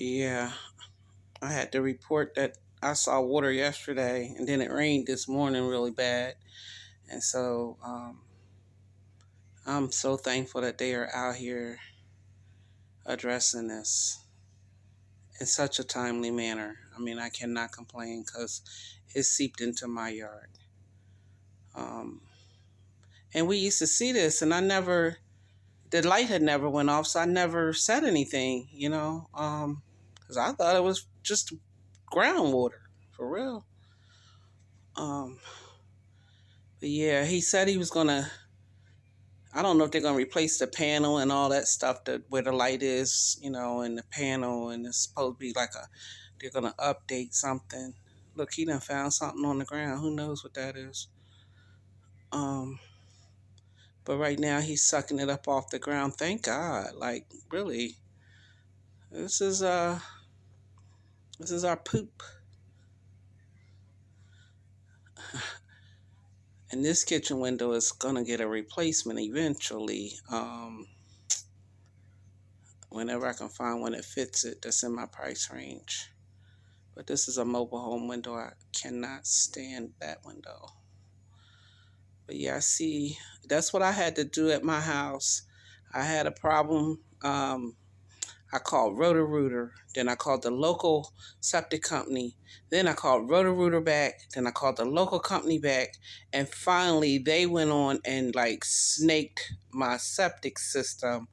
Yeah, I had to report that I saw water yesterday, and then it rained this morning really bad. And so I'm so thankful that they are out here addressing this in such a timely manner. I mean, I cannot complain because it seeped into my yard. Um, and we used to see this, and the light had never went off, so I never said anything, because I thought it was just groundwater for real. Um, but yeah, he said he was gonna. I don't know if they're gonna replace the panel and all that stuff that where the light is, and the panel, and it's supposed to be like they're gonna update something. Look, he done found something on the ground. Who knows what that is? Um, but right now he's sucking it up off the ground. Thank God. Like really, this is uh this is our poop. And this kitchen window is gonna get a replacement eventually. Whenever I can find one that fits it, that's in my price range. But this is a mobile home window. I cannot stand that window. But yeah, I see. That's what I had to do at my house. I had a problem. I called Roto-Rooter. Then I called the local septic company. Then I called Roto-Rooter back. Then I called the local company back. And finally, they went on and like snaked my septic system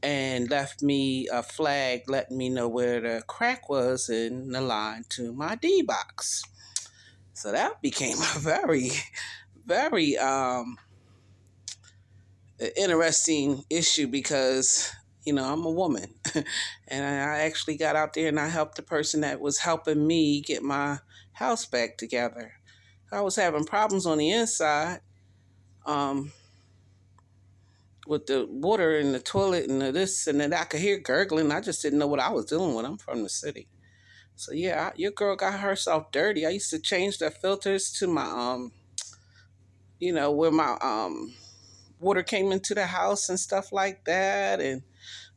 and left me a flag letting me know where the crack was in the line to my D box. So that became a very, very interesting issue because I'm a woman, and I actually got out there and I helped the person that was helping me get my house back together. I was having problems on the inside. Um, with the water in the toilet and the this and that. I could hear gurgling. I just didn't know what I was dealing with. I'm from the city. So yeah, your girl got herself dirty. I used to change the filters to my where my water came into the house and stuff like that. And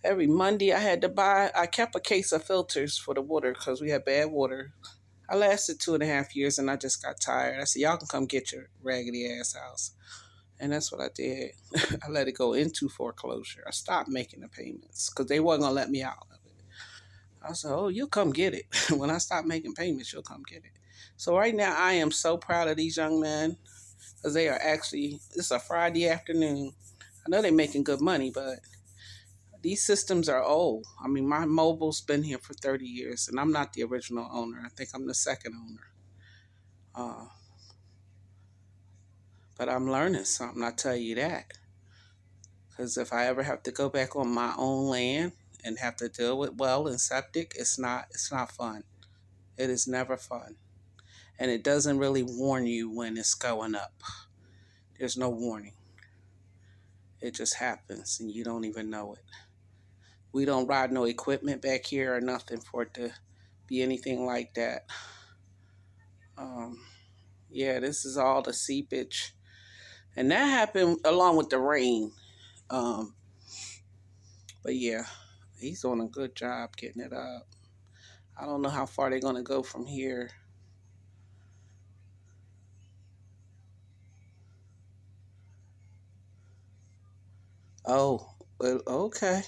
every Monday I kept a case of filters for the water because we had bad water. I lasted 2.5 years and I just got tired. I said, y'all can come get your raggedy ass house. And that's what I did. I let it go into foreclosure. I stopped making the payments because they wasn't going to let me out of it. I said, oh, you'll come get it. When I stop making payments, you'll come get it. So right now, I am so proud of these young men because they are actually, it's a Friday afternoon. I know they're making good money, but these systems are old. I mean, my mobile's been here for 30 years, and I'm not the original owner. I think I'm the second owner. Uh, but I'm learning something, I tell you that. Because if I ever have to go back on my own land and have to deal with well and septic, it's not fun. It is never fun. And it doesn't really warn you when it's going up. There's no warning. It just happens and you don't even know it. We don't ride no equipment back here or nothing for it to be anything like that. Um, yeah, this is all the seepage. And that happened along with the rain. Um, but yeah, he's doing a good job getting it up. I don't know how far they're going to go from here. Oh, well, okay.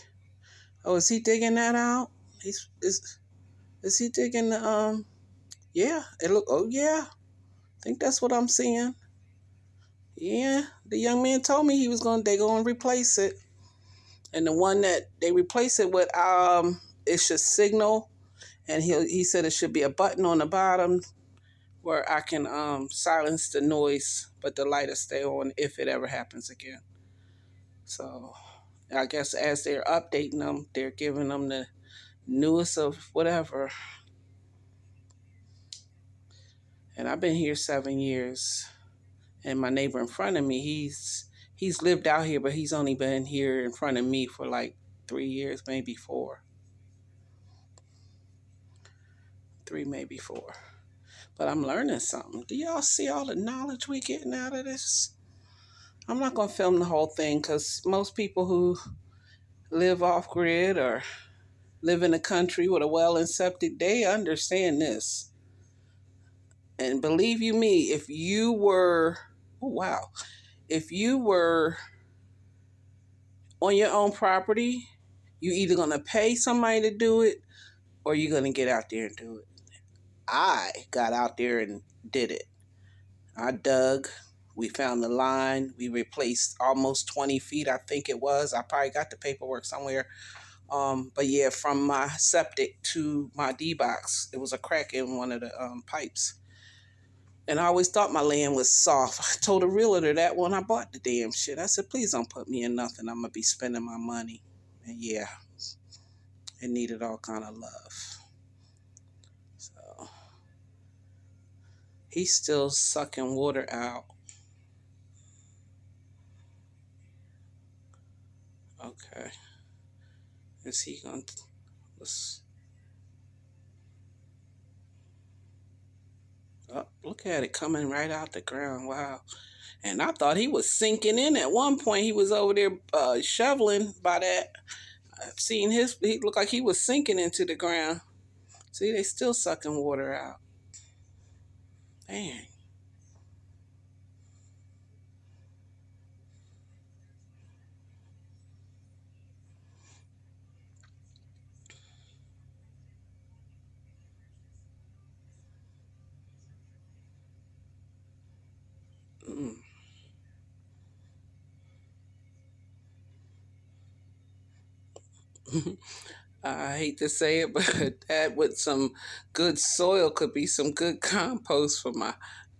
Oh, is he digging that out? He's is he digging the Yeah, it look. Oh yeah, I think that's what I'm seeing. Yeah, the young man told me they gonna replace it, and the one that they replace it with it should signal, and he said it should be a button on the bottom where I can silence the noise, but the light will stay on if it ever happens again. So I guess as they're updating them, they're giving them the newest of whatever. And I've been here 7 years. And my neighbor in front of me, he's lived out here, but he's only been here in front of me for like 3 years, maybe four. Three, maybe four. But I'm learning something. Do y'all see all the knowledge we getting out of this? I'm not gonna film the whole thing because most people who live off grid or live in a country with a well and septic, they understand this. And believe you me, if you were, oh wow, if you were on your own property, you either gonna pay somebody to do it or you're gonna get out there and do it. I got out there and did it. I dug. We found the line. We replaced almost 20 feet, I think it was. I probably got the paperwork somewhere. But yeah, from my septic to my D box, it was a crack in one of the pipes. And I always thought my land was soft. I told a realtor that when I bought the damn shit. I said, please don't put me in nothing. I'm going to be spending my money. And yeah, it needed all kind of love. So he's still sucking water out. Okay. Is he going to... Let's... Oh, look at it coming right out the ground. Wow. And I thought he was sinking in. At one point, he was over there shoveling by that. I've seen he looked like he was sinking into the ground. See, they still sucking water out. Dang. Mm. I hate to say it, but that with some good soil could be some good compost for my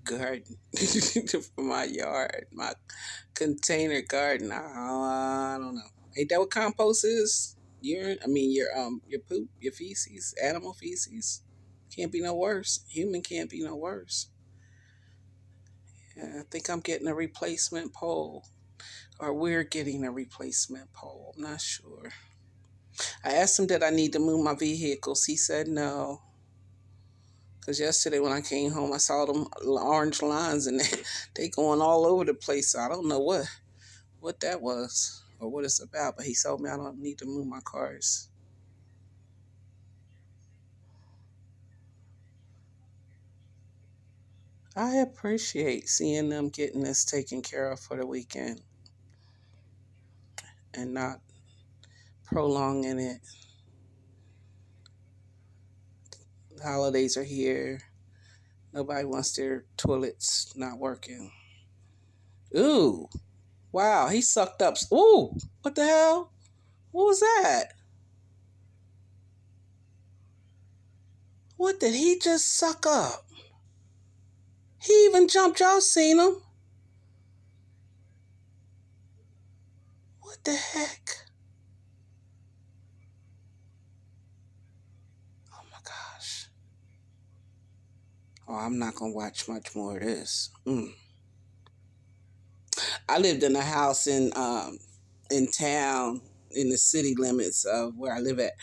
garden, for my yard, my container garden. I don't know. Ain't that what compost is? Your poop, your feces, animal feces. Can't be no worse. Human can't be no worse. Yeah, I think I'm getting a replacement pole, or we're getting a replacement pole. I'm not sure. I asked him, did I need to move my vehicles? He said no. Because yesterday when I came home, I saw them orange lines and they going all over the place. So I don't know what that was or what it's about. But he told me I don't need to move my cars. I appreciate seeing them getting this taken care of for the weekend and not prolonging it. The holidays are here. Nobody wants their toilets not working. Ooh, wow, he sucked up. Ooh, what the hell? What was that? What did he just suck up? He even jumped. Y'all seen him? What the heck? Oh my gosh. Oh, I'm not gonna watch much more of this. I lived in a house in town in the city limits of where I live at,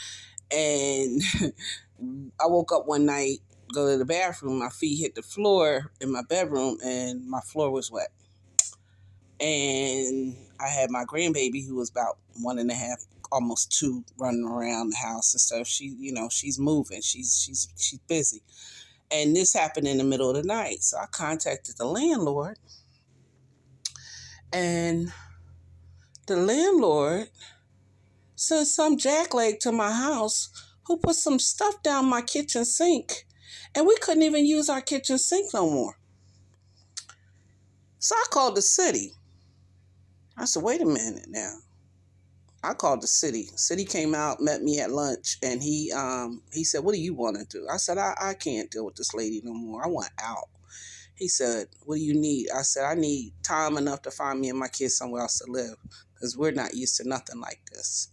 and I woke up one night, go to the bathroom, my feet hit the floor in my bedroom, and my floor was wet. And I had my grandbaby who was about 1.5, almost 2, running around the house and stuff. She's moving. She's busy. And this happened in the middle of the night. So I contacted the landlord, and the landlord sent some jackleg to my house who put some stuff down my kitchen sink. And we couldn't even use our kitchen sink no more. So I called the city. I said, wait a minute now. I called the city. City came out, met me at lunch, and he said, "What do you want to do?" I said, I can't deal with this lady no more. I want out." He said, "What do you need?" I said, "I need time enough to find me and my kids somewhere else to live because we're not used to nothing like this."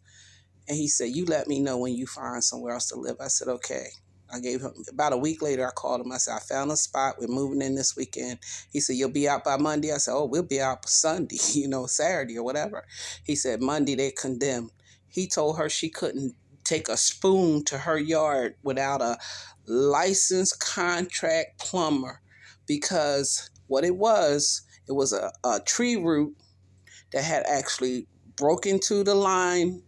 And he said, "You let me know when you find somewhere else to live." I said, "Okay." I gave him about a week later. I called him. I said, "I found a spot. We're moving in this weekend." He said, "You'll be out by Monday." I said, "Oh, we'll be out Sunday, Saturday or whatever." He said, "Monday they condemned." He told her she couldn't take a spoon to her yard without a licensed contract plumber because what it was a tree root that had actually broke into the line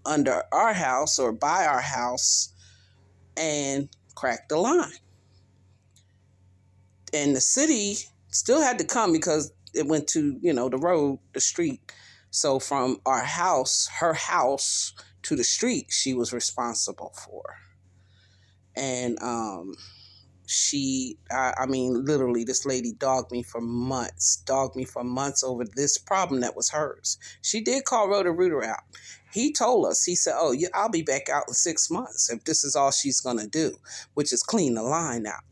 under our house or by our house and cracked the line. And the city still had to come because it went to, the road, the street. So from our house, her house, to the street, she was responsible for. And I mean, literally, this lady dogged me for months over this problem that was hers. She did call Roto-Rooter out. He told us, he said, oh, yeah, I'll be back out in 6 months if this is all she's going to do, which is clean the line out.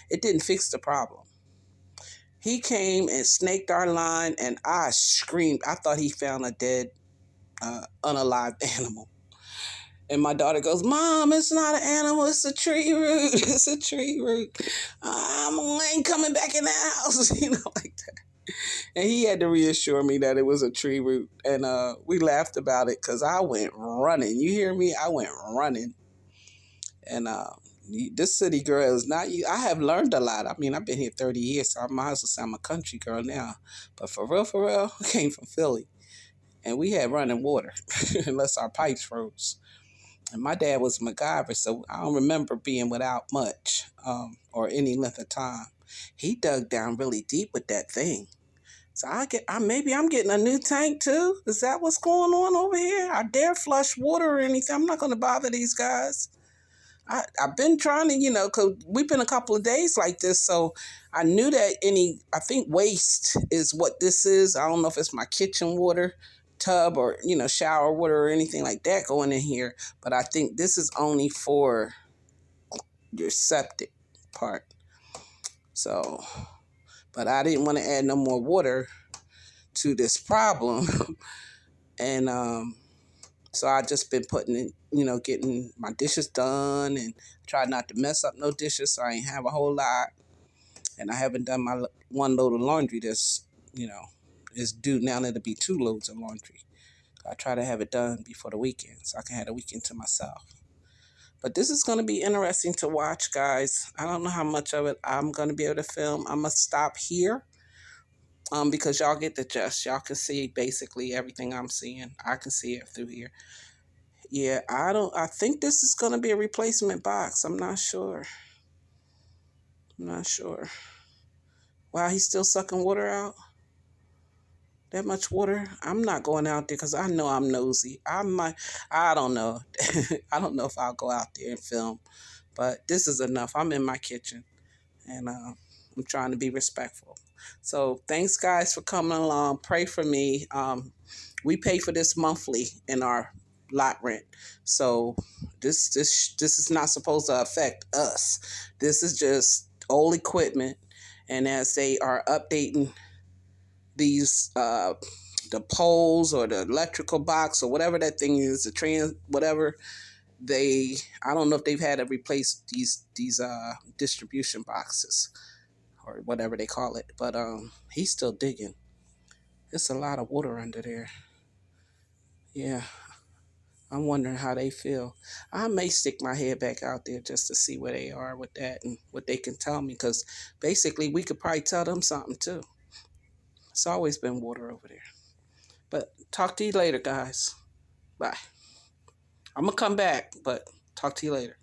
It didn't fix the problem. He came and snaked our line, and I screamed. I thought he found a dead, unalived animal. And my daughter goes, Mom, it's not an animal. It's a tree root. It's a tree root. I ain't coming back in the house, like that. And he had to reassure me that it was a tree root. And we laughed about it because I went running. You hear me? I went running. And this city girl is not you. I have learned a lot. I mean, I've been here 30 years, so I might as well say I'm a country girl now. But for real, I came from Philly. And we had running water unless our pipes froze. And my dad was a MacGyver, so I don't remember being without much or any length of time. He dug down really deep with that thing. So maybe I'm getting a new tank too. Is that what's going on over here? I dare flush water or anything. I'm not going to bother these guys. I've been trying to, because we've been a couple of days like this, so I knew that I think waste is what this is. I don't know if it's my kitchen water tub or, shower water or anything like that going in here, but I think this is only for your septic part. So, but I didn't want to add no more water to this problem. And, so I just been putting it, getting my dishes done and try not to mess up no dishes so I ain't have a whole lot. And I haven't done my one load of laundry that's, is due now. It'll be 2 loads of laundry. I try to have it done before the weekend so I can have the weekend to myself. But this is going to be interesting to watch, guys. I don't know how much of it I'm going to be able to film. I'm going to stop here because y'all get the gist. Y'all can see basically everything I'm seeing. I can see it through here. Yeah, I think this is going to be a replacement box. I'm not sure. Wow, he's still sucking water out? That much water? I'm not going out there because I know I'm nosy. I don't know. I don't know if I'll go out there and film, but this is enough. I'm in my kitchen, and I'm trying to be respectful. So thanks, guys, for coming along. Pray for me. We pay for this monthly in our lot rent, so this is not supposed to affect us. This is just old equipment, and as they are updating these the poles or the electrical box or whatever that thing is, the whatever, I don't know if they've had to replace these distribution boxes or whatever they call it, but he's still digging. There's a lot of water under there. Yeah, I'm wondering how they feel. I may stick my head back out there just to see where they are with that and what they can tell me, because basically we could probably tell them something too. It's always been water over there. But talk to you later, guys. Bye. I'm going to come back, but talk to you later.